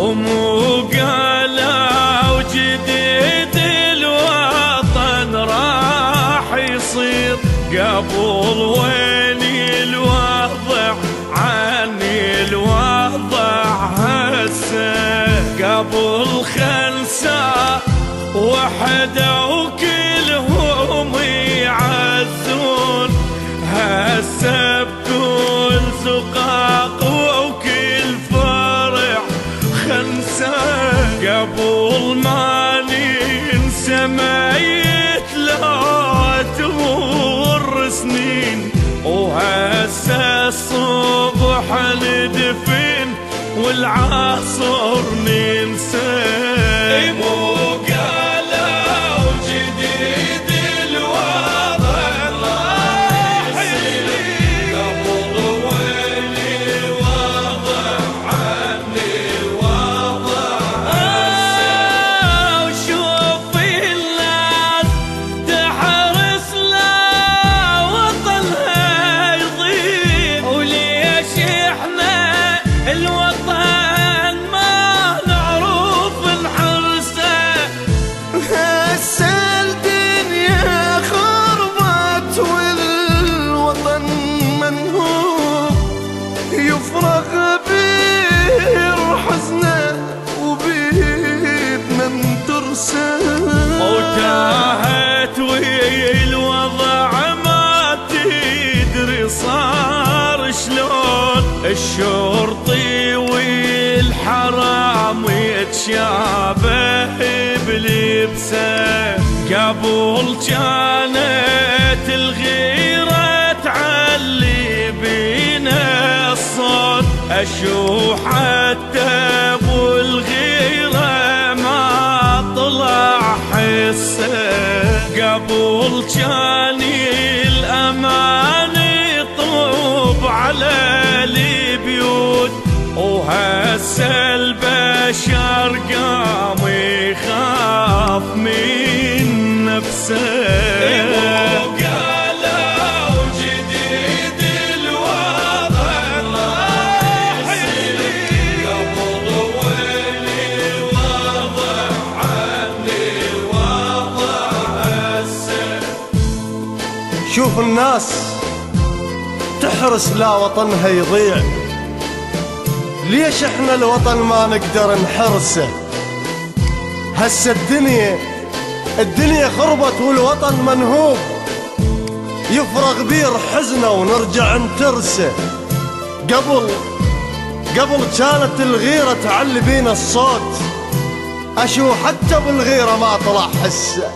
ومو قالوا جديد الوطن راح يصير، قبل ويني الوضع عني الوضع هسه، قبل خمسة وحدة وكلهم يعزون، هسه بكل زقاق وكل فرح خمسة، قبل ما ننسى ميت لا تمر سنين، وهسه الصبح ندفن والعصر ننسى. مو قالوا جديد الوطن راح يصير، قبل ويني الوضع عني الوضع هسه، وشوف الناس تحرص لا وطنها يضيع، وليش احنا الوطن ما نعرف نحرسه. هسه الدنيا خربت والوطن منهوب، يفرغ بير حزنه وبيدنا نترسه، وتاهت والوضع ما تدري صار شلون، الشرطي والحرام يتشابه بلبسه، قبل كانت الغيرة تعلي بينا الصوت، اشو حتى ابو الغيرة ما طلع حسه، قبل كان الامان يطوب على البيوت، وهسه البشر قام يخاف من نفسه. قالوا جديد الوطن راح يصير، قبل ويني الوضع عني الوضع هسه. شوف الناس تحرس لا وطنها يضيع، ليش احنا الوطن ما نقدر نحرسه؟ هسه الدنيا خربت والوطن منهوب، يفرغ بير حزنه ونرجع نترسه، قبل كانت الغيرة تعلي بينا الصوت، اشو حتى بالغيرة ما طلع حسه.